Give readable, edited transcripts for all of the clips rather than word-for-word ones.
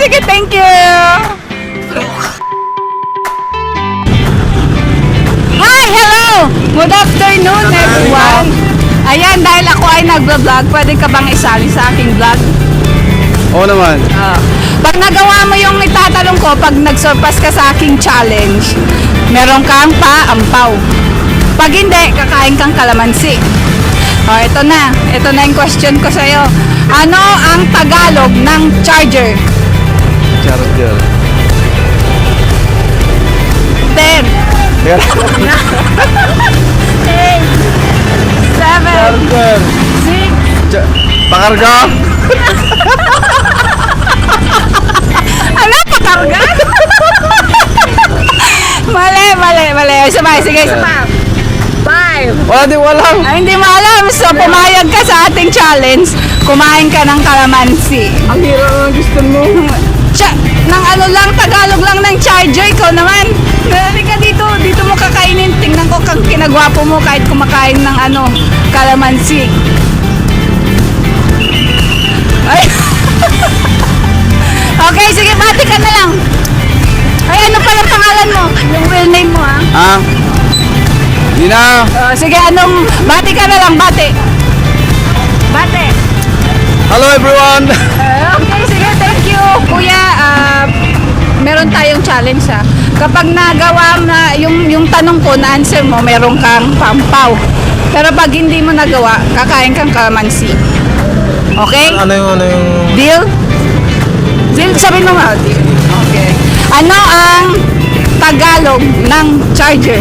sige, thank you. Hi, hello. Good afternoon, everyone. Ayan, dahil ako ay nagbablog, pwede ka bang isali sa aking vlog? Oo naman. Pag nagawa mo yung itatanong ko, pag nagsurpass ka sa aking challenge, meron kang pa-ampaw. Pag hindi, kakain kang kalamansi. O, ito na yung question ko sa'yo. Ano ang Tagalog ng charger? Charger. 10, 8, 7, Charger. 6, Pakarga. ano? Pakarga? Mali. Sige, isa pa. 5. Wala di walang. Ay, hindi mo alam. So, pumayag ka sa ating challenge. Kumain ka ng kalamansi. Ang hirap na gusto mo. Nang ano lang, Tagalog lang ng charger. Ikaw naman. Halika dito. Dito mo kakainin. Tingnan ko kang kinagwapo mo kahit kumakain ng kalamansi. Ay. Okay, sige. Bati ka na lang. Ay, ano pala pangalan mo? Yung real name mo, ha? Di na. Sige, bati ka na lang. Bati. Hello everyone. Okay, sige, thank you. Kuya, meron tayong challenge ha. Kapag nagawa na yung tanong ko na answer mo, meron kang pampaw. Pero pag hindi mo nagawa, kakain kang kalamansi. Okay? Ano yung Deal? Deal, sabihin mo nga. Deal. Okay. Ano ang Tagalog ng charger?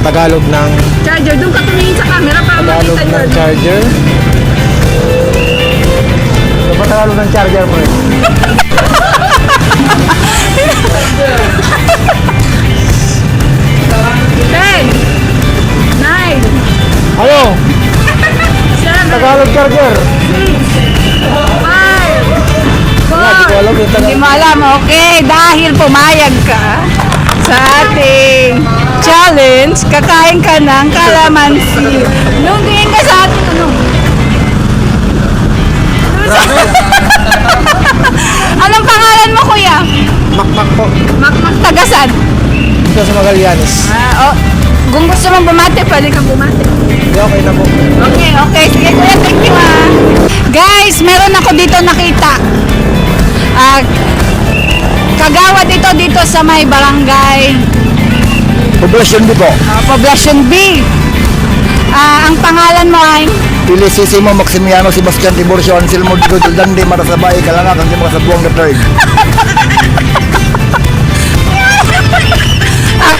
Tagalog ng Charger, doon ka tumingin sa camera para makita yun. charger. Ano ba Tagalog ng charger mo? 10, 9, Ano? 7, Tagalog charger. 5, 4. Wala, di ko alam yung Hindi mo alam, okay? Dahil pumayag ka sa ating challenge, kakain ka ng kalamansi. Nung tingin ka sa ating Anong pangalan mo, kuya? Makmak po. Makmak Tagasan. Ito sa Magallanes. Kung gusto mong bumati, pwede kang bumati. Hindi, okay na po. Okay. Sige, kuya, thank you, ha. Guys, meron ako dito nakita. Kagawad dito sa may barangay Poblasyon di po. Poblacion B. Ang pangalan mo ay Pilisisimo Maximiano Sebastian Tiburcio Anselmo Digo Dandi Marasabay Kalanga kang sa buwang the third.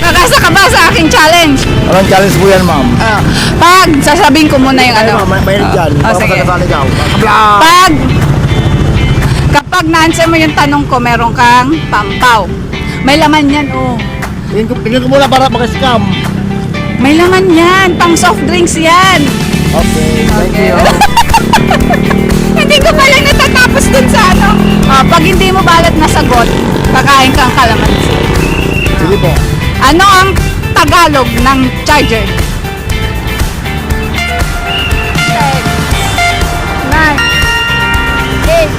kakasa ka ba sa aking challenge? Anong challenge po yan, ma'am? Pag sasabihin ko muna yung ano. Mayroon dyan. Sige. Ikaw. Kapag na-answer mo yung tanong ko, meron kang pampaw. May laman yan, oh. Tingin ko muna para maka-scam. May laman yan. Pang soft drinks yan. Okay, thank you. Hindi ko pala natatapos dun sa ano. Pag hindi mo balat nasagot, kakain kang kalamansi. Sige po. Ano ang Tagalog ng charger? 10, 9, 8,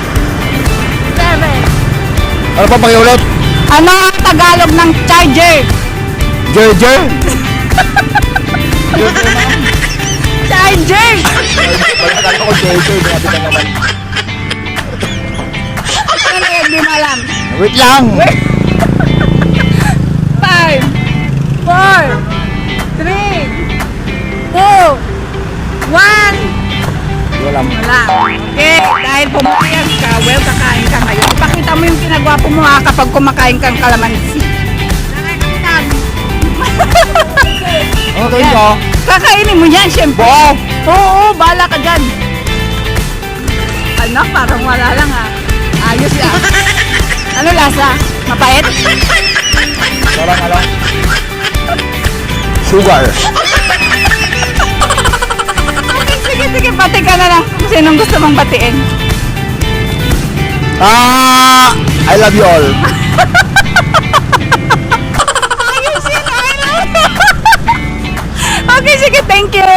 7. Ano pa pakiulit? Ano ang Tagalog ng charger? Jerjer? Charger! Pagkakala ko Jerjer. Grabe ka naman. Ano yun, di mo alam? Wait lang. 5, 4, 3, 2, 1. Wala. Wala. Okay, dahil pumayag ka, well, kakain ka ngayon. Ipakita mo yung kinagwapo mo ha kapag kumakain kang kalamansi. Okay ko. Kakainin mo yan, syempre. Oo, bahala ka dyan. Ano, parang wala lang ha. Ayos ya. Ano lasa? Mapait? Parang ano? Sugar. Sige, pati ka na lang kung sinong gusto mong batiin. I love you all. Ayos yun, ayos. Okay, sige, thank you.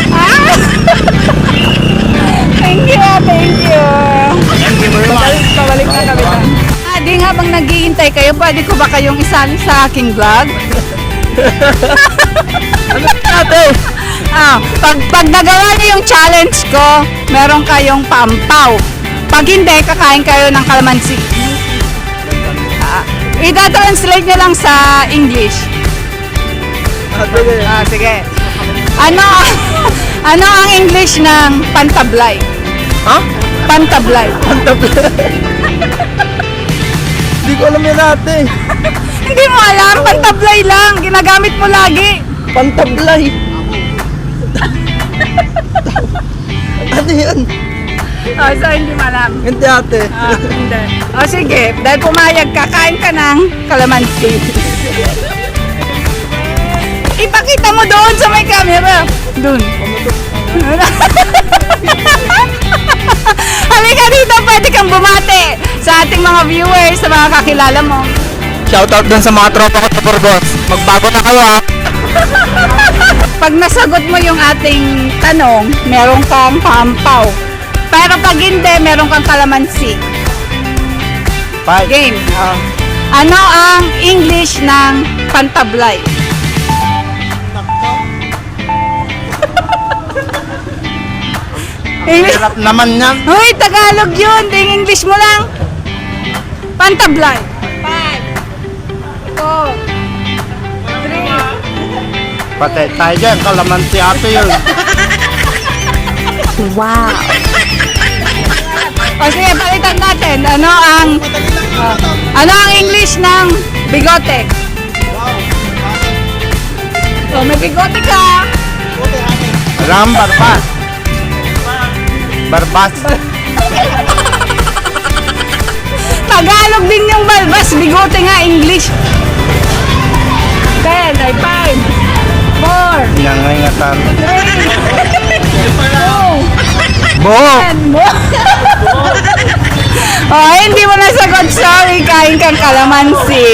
Ah! naghihintay kayo, pwede ko ba kayong isali sa aking vlog? Ate! Pag nagawa niyo yung challenge ko, meron kayong pampaw. Pag hindi, kakain kayo ng kalamansi. Ita-translate niyo lang sa English. Sige. Ano ano ang English ng pantablay? Ha? Pantablay. Hindi ko alam yan ate. Hindi mo alam, pantablay lang. Ginagamit mo lagi. Pantablay. Ano yan? So hindi mo alam. Hindi ate. Hindi. Sige, dahil pumayag ka, kain ka ng kalamansi. Ipakita mo doon sa may camera. Doon. Halika dito, pwede kang bumati sa ating mga viewers, sa mga kakilala mo. Shoutout dun sa mga tropa ko sa Burgos. Magbago na kayo ha. Pag nasagot mo yung ating tanong, meron kang pampaw. Pero pag hindi, meron kang kalamansi. Five. Game. Ano ang English ng pantablay? English? Hirap naman yan. Hoy, Tagalog yun. Ding English mo lang. Pantablay. 5, 4, 3. Patay tayo dyan. Kalamansi ate yun. O sige, palitan natin. Ano ang English ng bigote? Oh, may bigote ka. Alam, barbas. Barbas. Tagalog din yung balbas. Bigote nga, English. 10, 5, 4, Nangangatan. 3, 2, Buhok. 1, mo. Oh, hindi mo nasagot. Sorry, kain kang kalamansi.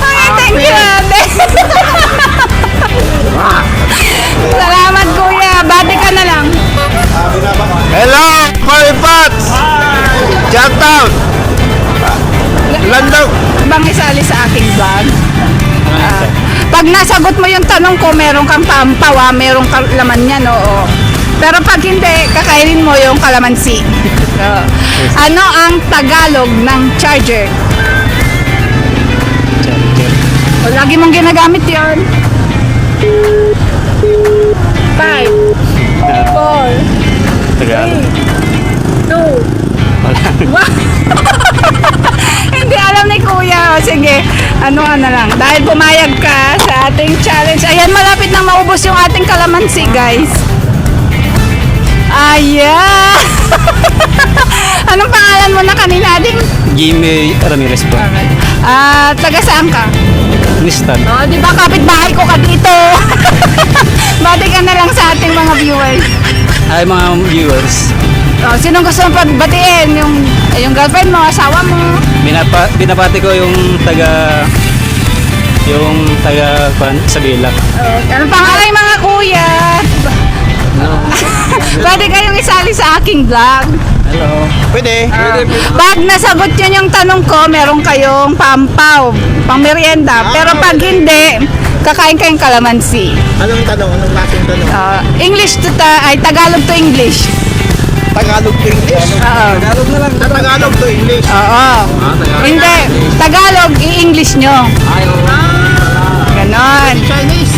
Ay, thank you, ate. Salamat, kuya. Bati ka na lang. Hello, Cory Pats! Shout out! Landog! Bang isali sa aking vlog? Pag nasagot mo yung tanong ko, meron kang pampawa, meron kang laman yan, oo. Pero pag hindi, kakainin mo yung kalamansi. Ano ang Tagalog ng charger? O, lagi mong ginagamit yon. 5, 4, 3, 2, 1. Hindi alam ni Kuya. O, sige, ano ka na lang. Dahil pumayag ka sa ating challenge. Ayan, malapit nang maubos yung ating kalamansi, guys. Ayan. Anong pangalan mo na kanina, Ding? Jimmy Ramirez po. Taga saan ka? Listan. Oh, di ba kapitbahay ko ka dito? Bati ka na lang sa ating mga viewers. Ay mga viewers, Oh, sinong gusto mong pagbatiin? Yung girlfriend mo, asawa mo? binabati ko yung taga sa Bilak. Anong pangalan yung mga kuya? Pwede kayong isali sa aking vlog. Hello. Pwede. Pag nasagot yun yung tanong ko, meron kayong pampaw, pang merienda. Pero pag hindi, kakain kayong kalamansi. Anong tanong? Anong klaseng tanong? English to Tagalog to English. Tagalog to English? Oo. Tagalog na lang. Tagalog to English. Oo. Hindi. Tagalog, i-English nyo. Ganon. Chinese.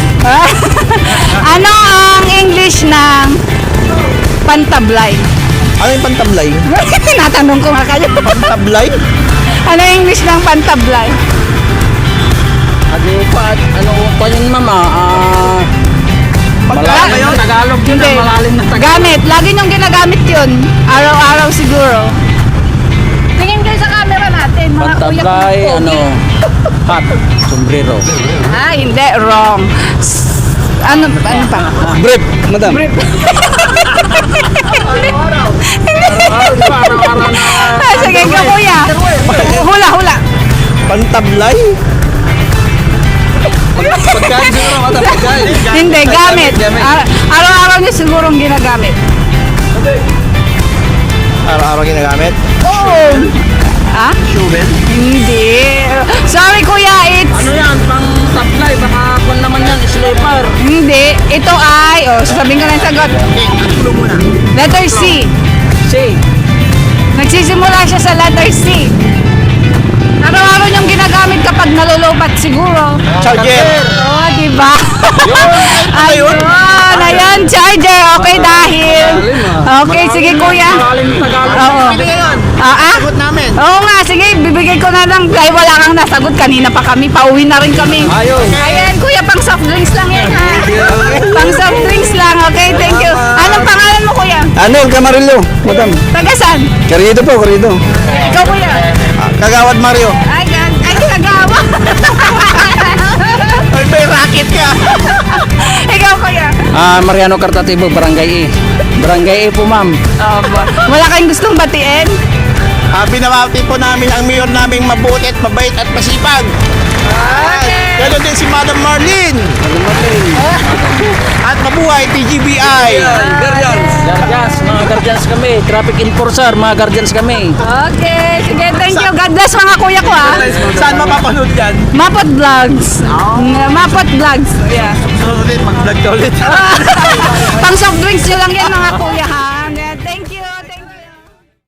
Ano ang English ng pantablay? Ano yung pantablay? Tinatanong ko nga kayo. Pantablay? Ano ang English ng pantablay? Ano pa yun mama? Malalim yun? Tagalog yun. Hindi. Malalim na Tagalog. Gamit. Lagi niyong ginagamit yun. Araw-araw siguro. Tingin kayo sa camera natin, mga kuya Pantablay, kong ano, pogi. hat, sombrero. Hindi. Wrong. Ano pa? Brief, madam. Brief. Sige, ka kuya. Hula. Pantablay? Pagkain siguro Hindi, gamit. Araw-araw niyo sigurong ginagamit. Araw-araw ginagamit. Oo. Ha? Shovel. Hindi. Sorry kuya, it's... Ano yan? Pang supply. Baka kung naman yan, sleeper. Hindi. Ito ay... Oh, sasabihin ko na yung sagot. Tulong muna. Letter C. Si. Nagsisimula siya sa letter C. Araw-araw niyong ginagamit kapag nalulupat siguro. Charger. Oo, diba? Ayun, ayan, charger. Okay, dahil. Okay, sige kuya. Malalim Tagalog. Oo. Sagot namin. Oo nga, sige, bibigay ko na lang. Dahil wala kang nasagot, kanina pa kami. Pauwi na rin kami. Ayun. Ayan, kuya, pang soft drinks lang yan, ha? Pang soft drinks lang, okay? Thank you. Anong pangalan mo, kuya? Ano yung Camarillo, madam? Tagasan? Karido po, karido. Ikaw, kuya? Kagawad Mario. Ay, ginagawa. Ay, may racket ka. Ikaw, kuya? Mariano Cartatibo, Barangay E. Barangay E po, ma'am. Wala kayong gustong batiin? Binabati po namin ang mayor naming mabuti at mabait at masipag. Okay. Ganon din si Madam Marlene. At mabuhay TGBI. Guardians, mga guardians kami. Traffic enforcer, mga guardians kami. Okay, sige, thank you. God bless mga kuya ko, ha? Saan mapapanood yan? Mapot Vlogs. Mapot Vlogs. Yeah. Susunod mag-vlog ka ulit. Pang soft drinks nyo lang yan mga kuya.